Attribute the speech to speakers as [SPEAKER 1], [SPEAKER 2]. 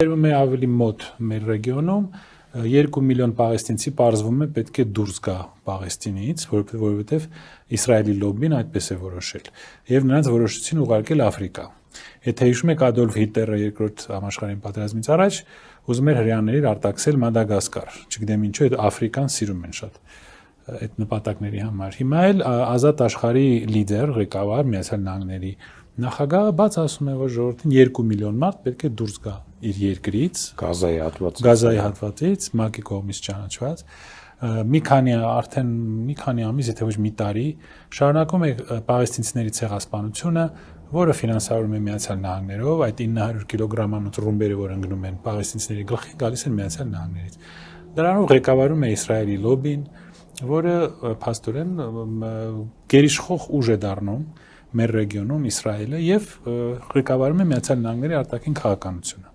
[SPEAKER 1] Երևում է ավելի մոտ մեր ռեգիոնում 2 միլիոն պաղեստինցի պարզվում է պետք է դուրս գա Պաղեստինից, որովհետև Իսրայելի լոբին այդպես է որոշել եւ նրանց որոշեցին ուղարկել Աֆրիկա։ Եթե հիշում եք Ադոլֆ Հիտլերը երկրորդ համաշխարհային պատերազմից առաջ ուզում էր հրեաներին արտաքսել Մադագասկար, չգիտեմ ինչու այդ Աֆրիկան սիրում են շատ այդ նպատակների համար։ Հիմա էլ ազատ աշխարհի լիդեր, ղեկավար Միացյալ Նահանգների նախագահը բաց ասում է, որ ժողովրդին 2 միլիոն մարդ պետք է դուրս գա իր երկրից, Գազայի հատվածից, ՄԱԿ-ի կողմից ճանաչված։ Արդեն մի քանի ամիս, եթե ոչ մի տարի, շարունակում է պաղեստինցիների ցեղասպանությունը, որը ֆինանսավորվում է Միացյալ Նահանգներով, այդ 900 կիլոգրամանոց ռումբերը, որ ընկնում են պաղեստինցիների գլխին, գալիս են Միացյալ Նահանգներից։ Դրանով ղեկավարում է Իսրայելի լոբին, որը փաստորեն գերիշխող ուժ է դառնում մեր ռեգիոնում Իսրայելը եւ ղեկավարում է Միացյալ Նահանգների արտաքին քաղաքականությունը։